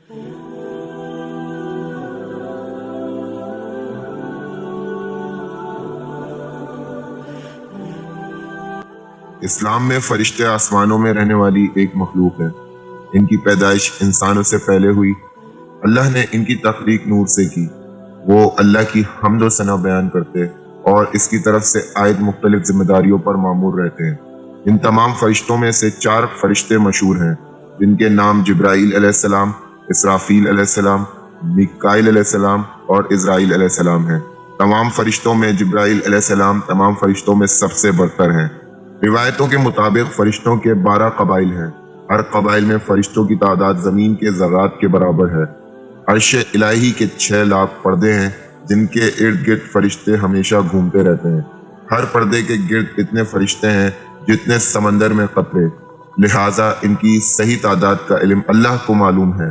اسلام میں فرشتے آسمانوں میں رہنے والی ایک مخلوق ہے۔ ان کی پیدائش انسانوں سے پہلے ہوئی۔ اللہ نے ان کی تخلیق نور سے کی۔ وہ اللہ کی حمد و ثنا بیان کرتے اور اس کی طرف سے عائد مختلف ذمہ داریوں پر مامور رہتے ہیں۔ ان تمام فرشتوں میں سے 4 فرشتے مشہور ہیں، جن کے نام جبرائیل علیہ السلام، اسرافیل علیہ السلام، میکائیل علیہ السلام اور اسرائیل علیہ السلام ہیں۔ تمام فرشتوں میں جبرائیل علیہ السلام تمام فرشتوں میں سب سے برتر ہیں۔ روایتوں کے مطابق فرشتوں کے 12 قبائل ہیں۔ ہر قبائل میں فرشتوں کی تعداد زمین کے ذرات کے برابر ہے۔ عرش الہی کے 6 لاکھ پردے ہیں، جن کے ارد گرد فرشتے ہمیشہ گھومتے رہتے ہیں۔ ہر پردے کے گرد اتنے فرشتے ہیں جتنے سمندر میں قطرے، لہٰذا ان کی صحیح تعداد کا علم اللہ کو معلوم ہے۔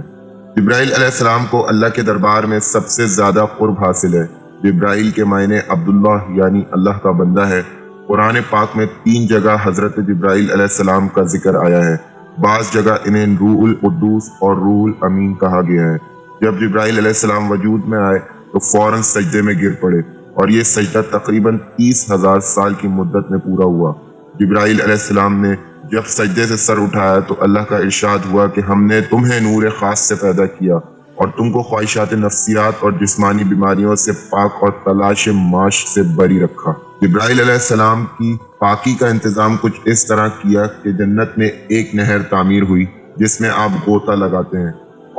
جبرائیل علیہ السلام کو اللہ کے دربار میں سب سے زیادہ قرب حاصل ہے۔ جبرائیل کے معنی عبداللہ یعنی اللہ کا بندہ ہے۔ قرآن پاک میں 3 جگہ حضرت جبرائیل علیہ السلام کا ذکر آیا ہے۔ بعض جگہ انہیں روح القدوس اور روح الامین کہا گیا ہے۔ جب جبرائیل علیہ السلام وجود میں آئے تو فوراً سجدے میں گر پڑے اور یہ سجدہ تقریباً 30,000 سال کی مدت میں پورا ہوا۔ جبرائیل علیہ السلام نے جب سجدے سے سر اٹھایا تو اللہ کا ارشاد ہوا کہ ہم نے تمہیں نور خاص سے پیدا کیا اور تم کو خواہشات نفسیات اور جسمانی بیماریوں سے پاک اور تلاش معاش سے بری رکھا۔ جبرائیل علیہ السلام کی پاکی کا انتظام کچھ اس طرح کیا کہ جنت میں ایک نہر تعمیر ہوئی جس میں آپ غوطہ لگاتے ہیں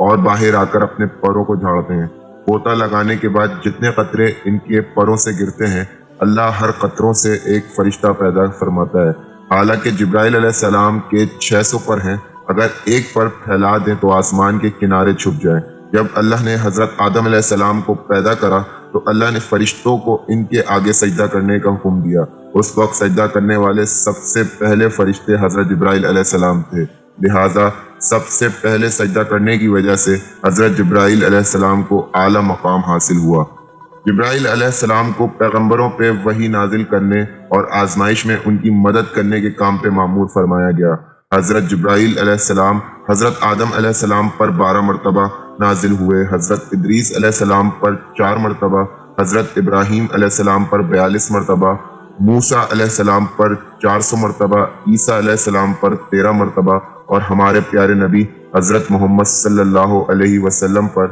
اور باہر آ کر اپنے پروں کو جھاڑتے ہیں۔ غوطہ لگانے کے بعد جتنے قطرے ان کے پروں سے گرتے ہیں، اللہ ہر قطروں سے ایک فرشتہ پیدا فرماتا ہے۔ حالانکہ جبرائیل علیہ السلام کے 600 پر ہیں، اگر ایک پر پھیلا دیں تو آسمان کے کنارے چھپ جائیں۔ جب اللہ نے حضرت آدم علیہ السلام کو پیدا کرا تو اللہ نے فرشتوں کو ان کے آگے سجدہ کرنے کا حکم دیا۔ اس وقت سجدہ کرنے والے سب سے پہلے فرشتے حضرت جبرائیل علیہ السلام تھے، لہٰذا سب سے پہلے سجدہ کرنے کی وجہ سے حضرت جبرائیل علیہ السلام کو اعلیٰ مقام حاصل ہوا۔ جبرائیل علیہ السلام کو پیغمبروں پہ وحی نازل کرنے اور آزمائش میں ان کی مدد کرنے کے کام پہ مامور فرمایا گیا۔ حضرت جبرائیل علیہ السلام حضرت آدم علیہ السلام پر 12 مرتبہ نازل ہوئے، حضرت ادریس علیہ السلام پر 4 مرتبہ، حضرت ابراہیم علیہ السلام پر 42 مرتبہ، موسیٰ علیہ السلام پر 400 مرتبہ، عیسیٰ علیہ السلام پر 13 مرتبہ اور ہمارے پیارے نبی حضرت محمد صلی اللہ علیہ وسلم پر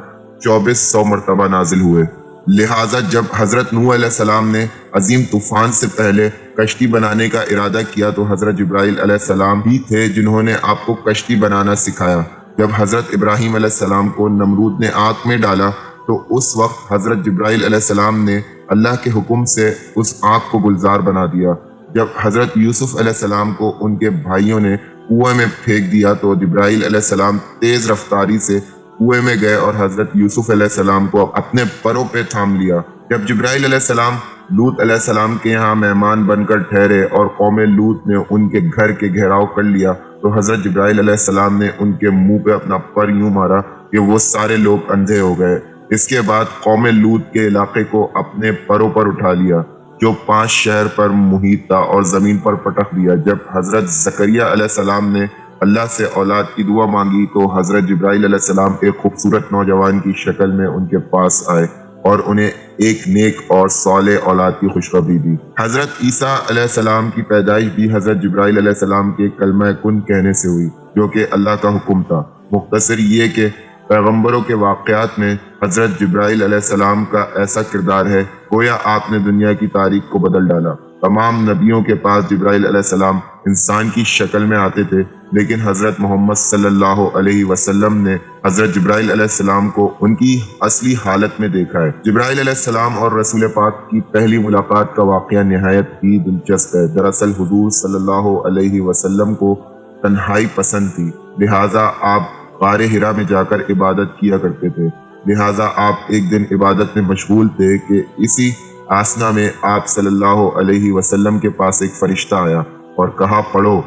2400 مرتبہ نازل ہوئے۔ لہٰذا جب حضرت نوح علیہ السلام نے عظیم طوفان سے پہلے کشتی بنانے کا ارادہ کیا تو حضرت جبرائیل علیہ السلام ہی تھے جنہوں نے آپ کو کشتی بنانا سکھایا۔ جب حضرت ابراہیم علیہ السلام کو نمرود نے آگ میں ڈالا تو اس وقت حضرت جبرائیل علیہ السلام نے اللہ کے حکم سے اس آگ کو گلزار بنا دیا۔ جب حضرت یوسف علیہ السلام کو ان کے بھائیوں نے کنویں میں پھینک دیا تو جبرائیل علیہ السلام تیز رفتاری سے کنویں میں گئے اور حضرت یوسف علیہ السلام کو اپنے پروں پہ تھام لیا۔ جب جبرائیل علیہ السلام لوط علیہ السلام کے یہاں مہمان بن کر ٹھہرے اور قوم لوط نے ان کے گھر کے گھیراؤ کر لیا تو حضرت جبرائیل علیہ السلام نے ان کے منہ پہ اپنا پر یوں مارا کہ وہ سارے لوگ اندھے ہو گئے۔ اس کے بعد قوم لوط کے علاقے کو اپنے پروں پر اٹھا لیا جو 5 شہر پر محیط تھا اور زمین پر پٹک دیا۔ جب حضرت زکریا علیہ السلام نے اللہ سے اولاد کی دعا مانگی تو حضرت جبرائیل علیہ السلام ایک خوبصورت نوجوان کی شکل میں ان کے پاس آئے اور انہیں ایک نیک اور صالح اولاد کی خوشخبری دی۔ حضرت عیسیٰ علیہ السلام کی پیدائش بھی حضرت جبرائیل علیہ السلام کے کلمہ کن کہنے سے ہوئی، جو کہ اللہ کا حکم تھا۔ مختصر یہ کہ پیغمبروں کے واقعات میں حضرت جبرائیل علیہ السلام کا ایسا کردار ہے گویا آپ نے دنیا کی تاریخ کو بدل ڈالا۔ تمام نبیوں کے پاس جبرائیل علیہ السلام انسان کی شکل میں آتے تھے، لیکن حضرت محمد صلی اللہ علیہ وسلم نے حضرت جبرائیل علیہ السلام کو ان کی اصلی حالت میں دیکھا ہے۔ جبرائیل علیہ السلام اور رسول پاک کی پہلی ملاقات کا واقعہ نہایت ہی دلچسپ ہے۔ دراصل حضور صلی اللہ علیہ وسلم کو تنہائی پسند تھی، لہٰذا آپ غار حرا میں جا کر عبادت کیا کرتے تھے۔ لہٰذا آپ ایک دن عبادت میں مشغول تھے کہ اسی آسنا میں آپ صلی اللہ علیہ وسلم کے پاس ایک فرشتہ آیا اور کہا پڑھو۔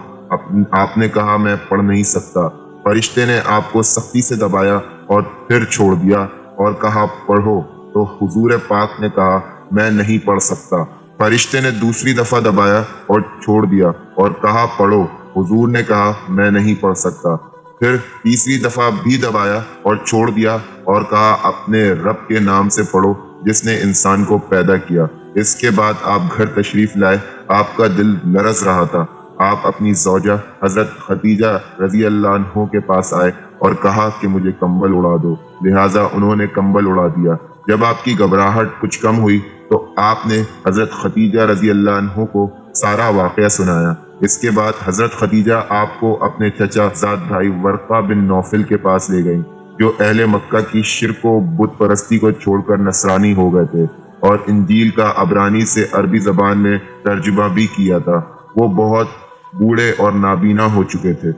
آپ نے کہا میں پڑھ نہیں سکتا۔ فرشتے نے آپ کو سختی سے دبایا اور پھر چھوڑ دیا اور کہا پڑھو، تو حضور پاک نے کہا میں نہیں پڑھ سکتا۔ فرشتے نے دوسری دفعہ دبایا اور چھوڑ دیا اور کہا پڑھو۔ حضور نے کہا میں نہیں پڑھ سکتا۔ پھر تیسری دفعہ بھی دبایا اور چھوڑ دیا اور کہا اپنے رب کے نام سے پڑھو جس نے انسان کو پیدا کیا۔ اس کے بعد آپ گھر تشریف لائے۔ آپ کا دل لرز رہا تھا۔ آپ اپنی زوجہ حضرت خدیجہ رضی اللہ عنہ کے پاس آئے اور کہا کہ مجھے کمبل اڑا دو، لہٰذا انہوں نے کمبل اڑا دیا۔ جب آپ کی گھبراہٹ کچھ کم ہوئی تو آپ نے حضرت خدیجہ رضی اللہ عنہ کو سارا واقعہ سنایا۔ اس کے بعد حضرت خدیجہ آپ کو اپنے چچا زاد بھائی ورقہ بن نوفل کے پاس لے گئیں، جو اہل مکہ کی شرک و بت پرستی کو چھوڑ کر نصرانی ہو گئے تھے اور انجیل کا عبرانی سے عربی زبان میں ترجمہ بھی کیا تھا۔ وہ بہت بوڑھے اور نابینا ہو چکے تھے۔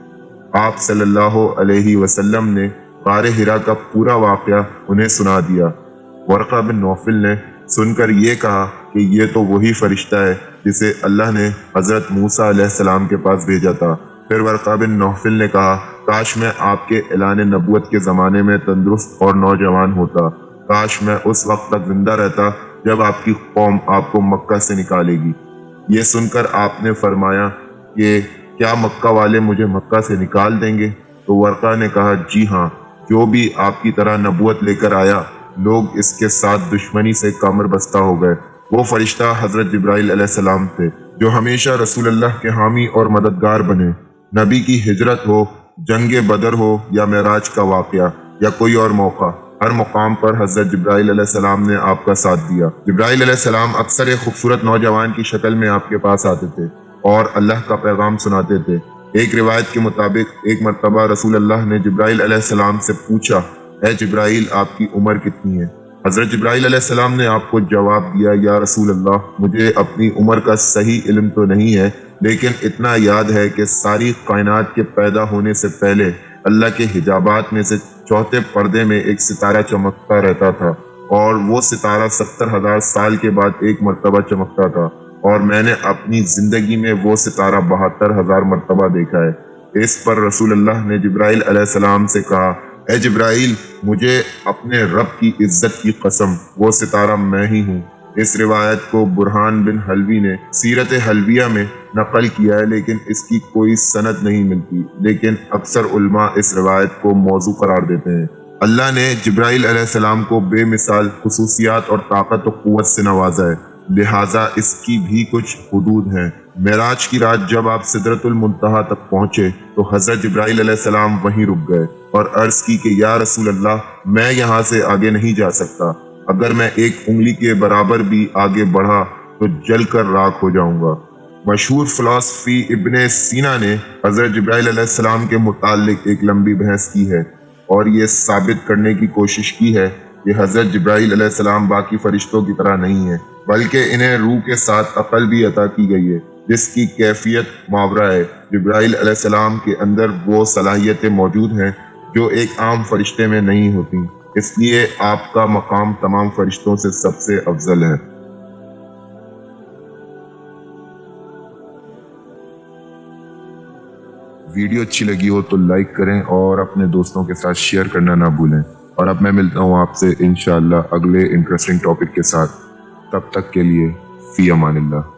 آپ صلی اللہ علیہ وسلم نے غار حرا کا پورا واقعہ انہیں سنا دیا۔ ورقہ بن نوفل نے سن کر یہ کہا کہ یہ تو وہی فرشتہ ہے جسے اللہ نے حضرت موسیٰ علیہ السلام کے پاس بھیجا تھا۔ پھر ورقہ بن نوفل نے کہا کاش میں آپ کے اعلان نبوت کے زمانے میں تندرست اور نوجوان ہوتا، کاش میں اس وقت تک زندہ رہتا جب آپ کی قوم آپ کو مکہ سے نکالے گی۔ یہ سن کر آپ نے فرمایا کہ کیا مکہ والے مجھے مکہ سے نکال دیں گے؟ تو ورقہ نے کہا جی ہاں، جو بھی آپ کی طرح نبوت لے کر آیا لوگ اس کے ساتھ دشمنی سے کمر بستہ ہو گئے۔ وہ فرشتہ حضرت جبرائیل علیہ السلام تھے جو ہمیشہ رسول اللہ کے حامی اور مددگار بنے۔ نبی کی ہجرت ہو، جنگ بدر ہو یا معراج کا واقعہ یا کوئی اور موقع، ہر مقام پر حضرت جبرائیل علیہ السلام نے آپ کا ساتھ دیا۔ جبرائیل علیہ السلام اکثر ایک خوبصورت نوجوان کی شکل میں آپ کے پاس آتے تھے اور اللہ کا پیغام سناتے تھے۔ ایک روایت کے مطابق ایک مرتبہ رسول اللہ نے جبرائیل علیہ السلام سے پوچھا اے جبرائیل آپ کی عمر کتنی ہے؟ حضرت جبرائیل علیہ السلام نے آپ کو جواب دیا یا رسول اللہ مجھے اپنی عمر کا صحیح علم تو نہیں ہے، لیکن اتنا یاد ہے کہ ساری کائنات کے پیدا ہونے سے پہلے اللہ کے حجابات میں سے چوتھے پردے میں ایک ستارہ چمکتا رہتا تھا اور وہ ستارہ 70,000 سال کے بعد ایک مرتبہ چمکتا تھا، اور میں نے اپنی زندگی میں وہ ستارہ 72,000 مرتبہ دیکھا ہے۔ اس پر رسول اللہ نے جبرائیل علیہ السلام سے کہا اے جبرائیل مجھے اپنے رب کی عزت کی قسم وہ ستارہ میں ہی ہوں۔ اس روایت کو برہان بن حلوی نے سیرت حلویہ میں نقل کیا ہے، لیکن اس کی کوئی سند نہیں ملتی، لیکن اکثر علماء اس روایت کو موضوع قرار دیتے ہیں۔ اللہ نے جبرائیل علیہ السلام کو بے مثال خصوصیات اور طاقت و قوت سے نوازا ہے، لہٰذا اس کی بھی کچھ حدود ہیں۔ معراج کی رات جب آپ سدرۃ المنتہا تک پہنچے تو حضرت جبرائیل علیہ السلام وہیں رک گئے اور عرض کی کہ یا رسول اللہ میں یہاں سے آگے نہیں جا سکتا، اگر میں ایک انگلی کے برابر بھی آگے بڑھا تو جل کر راکھ ہو جاؤں گا۔ مشہور فلسفی ابن سینا نے حضرت جبرائیل علیہ السلام کے متعلق ایک لمبی بحث کی ہے اور یہ ثابت کرنے کی کوشش کی ہے کہ حضرت جبرائیل علیہ السلام باقی فرشتوں کی طرح نہیں ہیں، بلکہ انہیں روح کے ساتھ عقل بھی عطا کی گئی ہے جس کی کیفیت ماورا ہے۔ جبرائیل علیہ السلام کے اندر وہ صلاحیتیں موجود ہیں جو ایک عام فرشتے میں نہیں ہوتی، اس لیے آپ کا مقام تمام فرشتوں سے سب سے افضل ہے۔ ویڈیو اچھی لگی ہو تو لائک کریں اور اپنے دوستوں کے ساتھ شیئر کرنا نہ بھولیں، اور اب میں ملتا ہوں آپ سے انشاءاللہ اگلے انٹرسٹنگ ٹاپک کے ساتھ۔ تب تک کے لیے فی امان اللہ۔